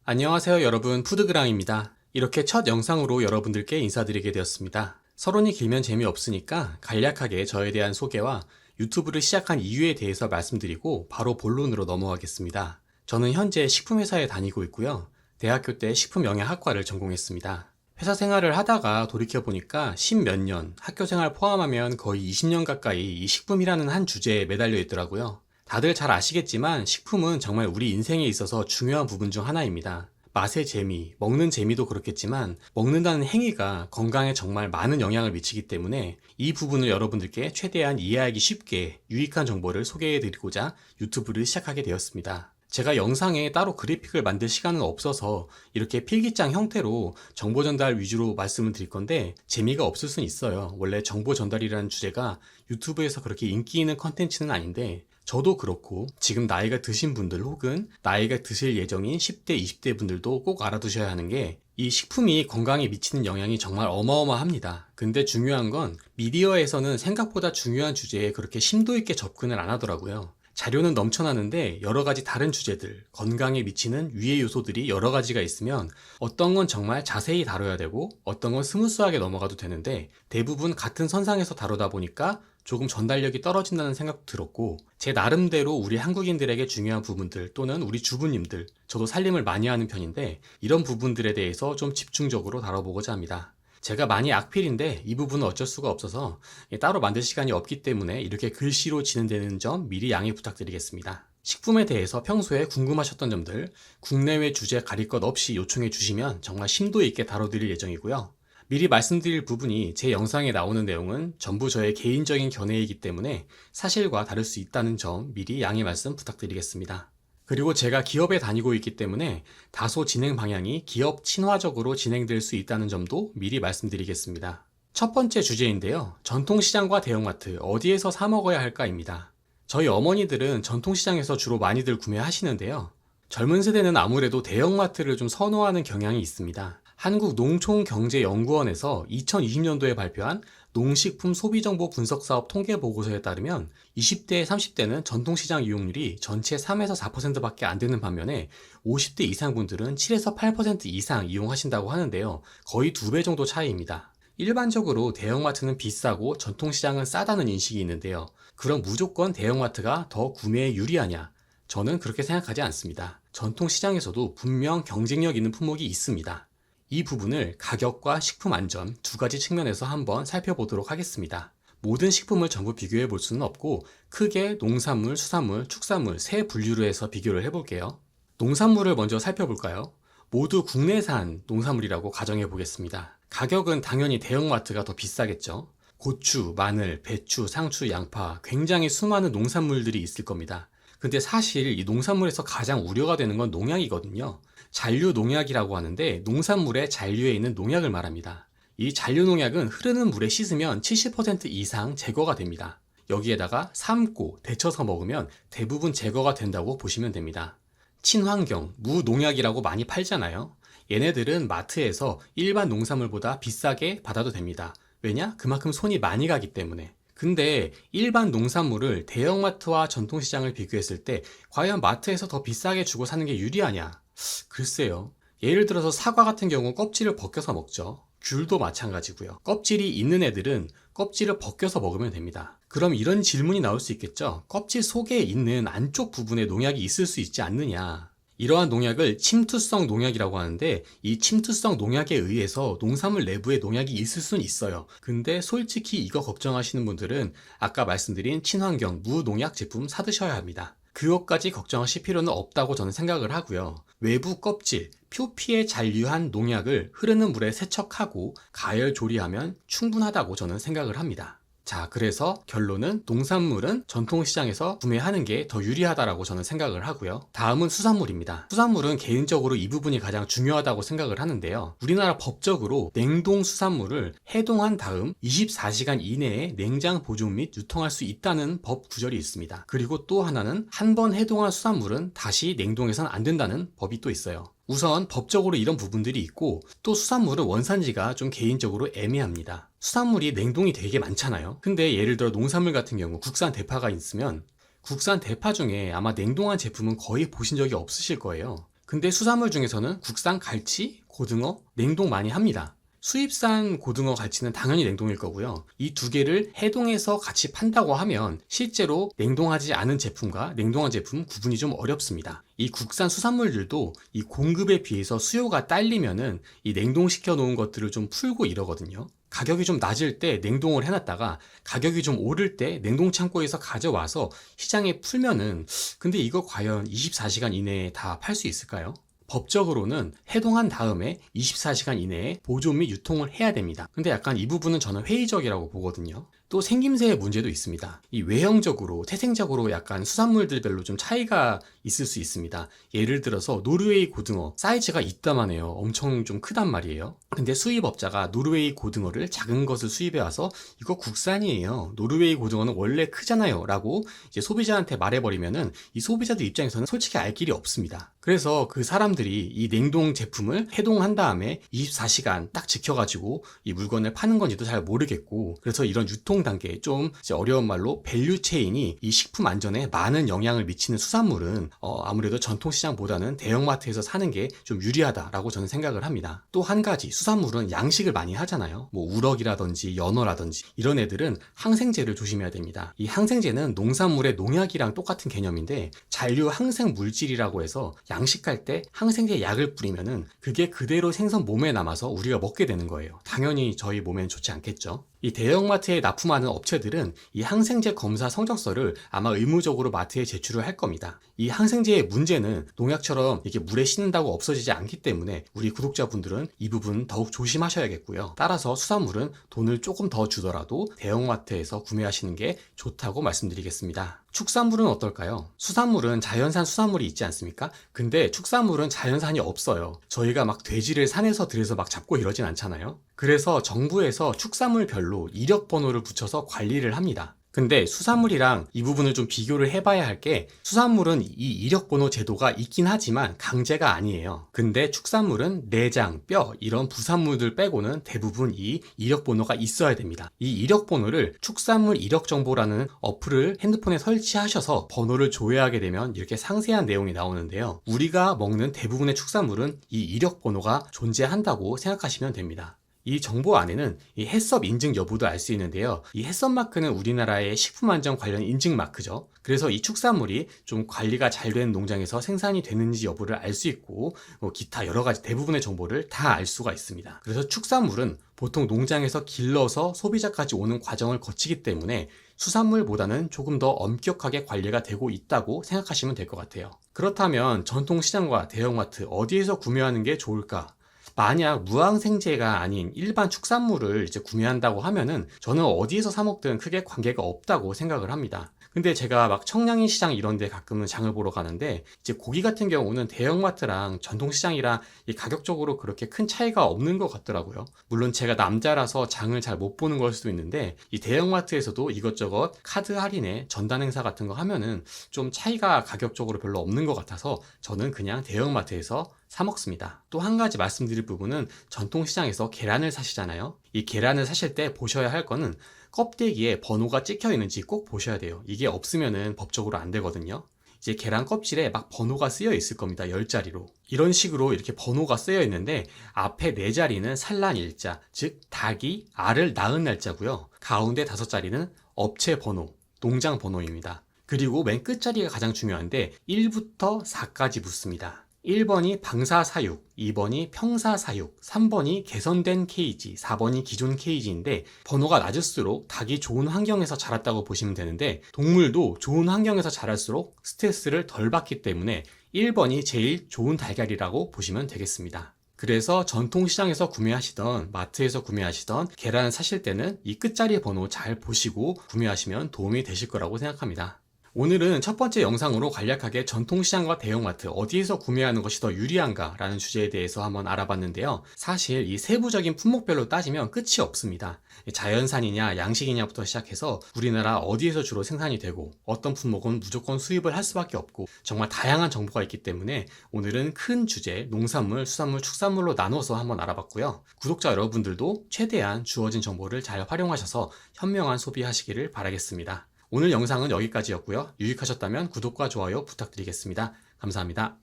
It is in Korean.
안녕하세요 여러분, 푸드그랑입니다. 이렇게 첫 영상으로 여러분들께 인사드리게 되었습니다. 서론이 길면 재미없으니까 간략하게 저에 대한 소개와 유튜브를 시작한 이유에 대해서 말씀드리고 바로 본론으로 넘어가겠습니다. 저는 현재 식품회사에 다니고 있고요. 대학교 때 식품영양학과를 전공했습니다. 회사 생활을 하다가 돌이켜보니까 10몇 년, 학교 생활 포함하면 거의 20년 가까이 이 식품이라는 한 주제에 매달려 있더라고요. 다들 잘 아시겠지만 식품은 정말 우리 인생에 있어서 중요한 부분 중 하나입니다. 맛의 재미, 먹는 재미도 그렇겠지만 먹는다는 행위가 건강에 정말 많은 영향을 미치기 때문에 이 부분을 여러분들께 최대한 이해하기 쉽게 유익한 정보를 소개해드리고자 유튜브를 시작하게 되었습니다. 제가 영상에 따로 그래픽을 만들 시간은 없어서 이렇게 필기장 형태로 정보 전달 위주로 말씀을 드릴 건데 재미가 없을 순 있어요. 원래 정보 전달이라는 주제가 유튜브에서 그렇게 인기 있는 컨텐츠는 아닌데 저도 그렇고 지금 나이가 드신 분들 혹은 나이가 드실 예정인 10대, 20대 분들도 꼭 알아두셔야 하는 게 이 식품이 건강에 미치는 영향이 정말 어마어마합니다. 근데 중요한 건 미디어에서는 생각보다 중요한 주제에 그렇게 심도 있게 접근을 안 하더라고요. 자료는 넘쳐나는데 여러 가지 다른 주제들, 건강에 미치는 유해 요소들이 여러 가지가 있으면 어떤 건 정말 자세히 다뤄야 되고 어떤 건 스무스하게 넘어가도 되는데 대부분 같은 선상에서 다루다 보니까 조금 전달력이 떨어진다는 생각도 들었고 제 나름대로 우리 한국인들에게 중요한 부분들 또는 우리 주부님들, 저도 살림을 많이 하는 편인데 이런 부분들에 대해서 좀 집중적으로 다뤄보고자 합니다. 제가 많이 악필인데 이 부분은 어쩔 수가 없어서 따로 만들 시간이 없기 때문에 이렇게 글씨로 진행되는 점 미리 양해 부탁드리겠습니다. 식품에 대해서 평소에 궁금하셨던 점들 국내외 주제 가릴 것 없이 요청해 주시면 정말 심도 있게 다뤄드릴 예정이고요. 미리 말씀드릴 부분이 제 영상에 나오는 내용은 전부 저의 개인적인 견해이기 때문에 사실과 다를 수 있다는 점 미리 양해 말씀 부탁드리겠습니다. 그리고 제가 기업에 다니고 있기 때문에 다소 진행 방향이 기업 친화적으로 진행될 수 있다는 점도 미리 말씀드리겠습니다. 첫 번째 주제인데요. 전통시장과 대형마트 어디에서 사 먹어야 할까입니다. 저희 어머니들은 전통시장에서 주로 많이들 구매하시는데요. 젊은 세대는 아무래도 대형마트를 좀 선호하는 경향이 있습니다. 한국농촌경제연구원에서 2020년도에 발표한 농식품 소비정보 분석사업 통계보고서에 따르면 20대, 30대는 전통시장 이용률이 전체 3에서 4%밖에 안 되는 반면에 50대 이상 분들은 7에서 8% 이상 이용하신다고 하는데요. 거의 2배 정도 차이입니다. 일반적으로 대형마트는 비싸고 전통시장은 싸다는 인식이 있는데요. 그럼 무조건 대형마트가 더 구매에 유리하냐? 저는 그렇게 생각하지 않습니다. 전통시장에서도 분명 경쟁력 있는 품목이 있습니다. 이 부분을 가격과 식품 안전 두 가지 측면에서 한번 살펴보도록 하겠습니다. 모든 식품을 전부 비교해 볼 수는 없고 크게 농산물, 수산물, 축산물 세 분류로 해서 비교를 해볼게요. 농산물을 먼저 살펴볼까요? 모두 국내산 농산물이라고 가정해 보겠습니다. 가격은 당연히 대형마트가 더 비싸겠죠. 고추, 마늘, 배추, 상추, 양파 굉장히 수많은 농산물들이 있을 겁니다. 근데 사실 이 농산물에서 가장 우려가 되는 건 농약이거든요. 잔류 농약이라고 하는데 농산물의 잔류에 있는 농약을 말합니다. 이 잔류 농약은 흐르는 물에 씻으면 70% 이상 제거가 됩니다. 여기에다가 삶고 데쳐서 먹으면 대부분 제거가 된다고 보시면 됩니다. 친환경, 무농약이라고 많이 팔잖아요. 얘네들은 마트에서 일반 농산물보다 비싸게 받아도 됩니다. 왜냐? 그만큼 손이 많이 가기 때문에. 근데 일반 농산물을 대형마트와 전통시장을 비교했을 때 과연 마트에서 더 비싸게 주고 사는 게 유리하냐? 글쎄요. 예를 들어서 사과 같은 경우 껍질을 벗겨서 먹죠. 귤도 마찬가지고요. 껍질이 있는 애들은 껍질을 벗겨서 먹으면 됩니다. 그럼 이런 질문이 나올 수 있겠죠. 껍질 속에 있는 안쪽 부분에 농약이 있을 수 있지 않느냐? 이러한 농약을 침투성 농약이라고 하는데 이 침투성 농약에 의해서 농산물 내부에 농약이 있을 수는 있어요. 근데 솔직히 이거 걱정하시는 분들은 아까 말씀드린 친환경 무농약 제품 사드셔야 합니다. 그것까지 걱정하실 필요는 없다고 저는 생각을 하고요. 외부 껍질, 표피에 잔류한 농약을 흐르는 물에 세척하고 가열 조리하면 충분하다고 저는 생각을 합니다. 자, 그래서 결론은 농산물은 전통시장에서 구매하는 게 더 유리하다라고 저는 생각을 하고요. 다음은 수산물입니다. 수산물은 개인적으로 이 부분이 가장 중요하다고 생각을 하는데요. 우리나라 법적으로 냉동 수산물을 해동한 다음 24시간 이내에 냉장 보존 및 유통할 수 있다는 법 구절이 있습니다. 그리고 또 하나는 한 번 해동한 수산물은 다시 냉동해서는 안 된다는 법이 또 있어요. 우선 법적으로 이런 부분들이 있고 또 수산물은 원산지가 좀 개인적으로 애매합니다. 수산물이 냉동이 되게 많잖아요. 근데 예를 들어 농산물 같은 경우 국산 대파가 있으면 국산 대파 중에 아마 냉동한 제품은 거의 보신 적이 없으실 거예요. 근데 수산물 중에서는 국산 갈치, 고등어, 냉동 많이 합니다. 수입산 고등어, 갈치는 당연히 냉동일 거고요. 이 두 개를 해동해서 같이 판다고 하면 실제로 냉동하지 않은 제품과 냉동한 제품 구분이 좀 어렵습니다. 이 국산 수산물들도 이 공급에 비해서 수요가 딸리면은 이 냉동시켜 놓은 것들을 좀 풀고 이러거든요. 가격이 좀 낮을 때 냉동을 해놨다가 가격이 좀 오를 때 냉동 창고에서 가져와서 시장에 풀면은, 근데 이거 과연 24시간 이내에 다 팔 수 있을까요? 법적으로는 해동한 다음에 24시간 이내에 보존 및 유통을 해야 됩니다. 근데 약간 이 부분은 저는 회의적이라고 보거든요. 또 생김새의 문제도 있습니다. 이 외형적으로, 태생적으로 약간 수산물들별로 좀 차이가 있을 수 있습니다. 예를 들어서 노르웨이 고등어 사이즈가 이따만해요. 엄청 좀 크단 말이에요. 근데 수입업자가 노르웨이 고등어를 작은 것을 수입해 와서 이거 국산이에요, 노르웨이 고등어는 원래 크잖아요 라고 이제 소비자한테 말해버리면은 이 소비자들 입장에서는 솔직히 알 길이 없습니다. 그래서 그 사람들이 이 냉동 제품을 해동한 다음에 24시간 딱 지켜가지고 이 물건을 파는 건지도 잘 모르겠고, 그래서 이런 유통 단계, 좀 이제 어려운 말로 밸류 체인이 이 식품 안전에 많은 영향을 미치는 수산물은 아무래도 전통시장보다는 대형마트에서 사는 게 좀 유리하다라고 저는 생각을 합니다. 또 한 가지, 수산물은 양식을 많이 하잖아요. 뭐 우럭이라든지 연어라든지 이런 애들은 항생제를 조심해야 됩니다. 이 항생제는 농산물의 농약이랑 똑같은 개념인데 잔류 항생 물질이라고 해서 양식할 때 항생제 약을 뿌리면은 그게 그대로 생선 몸에 남아서 우리가 먹게 되는 거예요. 당연히 저희 몸에는 좋지 않겠죠. 이 대형마트에 납품하는 업체들은 이 항생제 검사 성적서를 아마 의무적으로 마트에 제출을 할 겁니다. 이 항생제의 문제는 농약처럼 이게 물에 씻는다고 없어지지 않기 때문에 우리 구독자분들은 이 부분 더욱 조심하셔야겠고요. 따라서 수산물은 돈을 조금 더 주더라도 대형마트에서 구매하시는 게 좋다고 말씀드리겠습니다. 축산물은 어떨까요? 수산물은 자연산 수산물이 있지 않습니까? 근데 축산물은 자연산이 없어요. 저희가 막 돼지를 산에서 들여서 막 잡고 이러진 않잖아요. 그래서 정부에서 축산물별로 이력 번호를 붙여서 관리를 합니다. 근데 수산물이랑 이 부분을 좀 비교를 해봐야 할 게, 수산물은 이 이력번호 제도가 있긴 하지만 강제가 아니에요. 근데 축산물은 내장, 뼈 이런 부산물들 빼고는 대부분 이 이력번호가 있어야 됩니다. 이 이력번호를 축산물 이력정보라는 어플을 핸드폰에 설치하셔서 번호를 조회하게 되면 이렇게 상세한 내용이 나오는데요. 우리가 먹는 대부분의 축산물은 이 이력번호가 존재한다고 생각하시면 됩니다. 이 정보 안에는 이 해썹 인증 여부도 알 수 있는데요. 이 해썹 마크는 우리나라의 식품안전 관련 인증 마크죠. 그래서 이 축산물이 좀 관리가 잘 된 농장에서 생산이 되는지 여부를 알 수 있고, 기타 여러 가지 대부분의 정보를 다 알 수가 있습니다. 그래서 축산물은 보통 농장에서 길러서 소비자까지 오는 과정을 거치기 때문에 수산물보다는 조금 더 엄격하게 관리가 되고 있다고 생각하시면 될 것 같아요. 그렇다면 전통시장과 대형마트 어디에서 구매하는 게 좋을까? 만약 무항생제가 아닌 일반 축산물을 이제 구매한다고 하면은 저는 어디에서 사 먹든 크게 관계가 없다고 생각을 합니다. 근데 제가 막 청량리 시장 이런 데 가끔은 장을 보러 가는데, 이제 고기 같은 경우는 대형마트랑 전통시장이랑 이 가격적으로 그렇게 큰 차이가 없는 것 같더라고요. 물론 제가 남자라서 장을 잘 못 보는 걸 수도 있는데, 이 대형마트에서도 이것저것 카드 할인에 전단 행사 같은 거 하면은 좀 차이가 가격적으로 별로 없는 것 같아서 저는 그냥 대형마트에서 사 먹습니다. 또 한 가지 말씀드릴 부분은, 전통시장에서 계란을 사시잖아요. 이 계란을 사실 때 보셔야 할 거는 껍데기에 번호가 찍혀 있는지 꼭 보셔야 돼요. 이게 없으면은 법적으로 안 되거든요. 이제 계란 껍질에 막 번호가 쓰여 있을 겁니다. 10자리로. 이런 식으로 이렇게 번호가 쓰여 있는데 앞에 4자리는 산란 일자, 즉 닭이 알을 낳은 날짜고요. 가운데 5자리는 업체 번호, 농장 번호입니다. 그리고 맨 끝자리가 가장 중요한데 1부터 4까지 붙습니다. 1번이 방사사육, 2번이 평사사육, 3번이 개선된 케이지, 4번이 기존 케이지인데, 번호가 낮을수록 닭이 좋은 환경에서 자랐다고 보시면 되는데, 동물도 좋은 환경에서 자랄수록 스트레스를 덜 받기 때문에 1번이 제일 좋은 달걀이라고 보시면 되겠습니다. 그래서 전통시장에서 구매하시던 마트에서 구매하시던 계란 사실 때는 이 끝자리 번호 잘 보시고 구매하시면 도움이 되실 거라고 생각합니다. 오늘은 첫 번째 영상으로 간략하게 전통시장과 대형마트 어디에서 구매하는 것이 더 유리한가 라는 주제에 대해서 한번 알아봤는데요. 사실 이 세부적인 품목별로 따지면 끝이 없습니다. 자연산이냐 양식이냐부터 시작해서 우리나라 어디에서 주로 생산이 되고 어떤 품목은 무조건 수입을 할 수밖에 없고 정말 다양한 정보가 있기 때문에 오늘은 큰 주제 농산물, 수산물, 축산물로 나눠서 한번 알아봤고요. 구독자 여러분들도 최대한 주어진 정보를 잘 활용하셔서 현명한 소비하시기를 바라겠습니다. 오늘 영상은 여기까지였고요. 유익하셨다면 구독과 좋아요 부탁드리겠습니다. 감사합니다.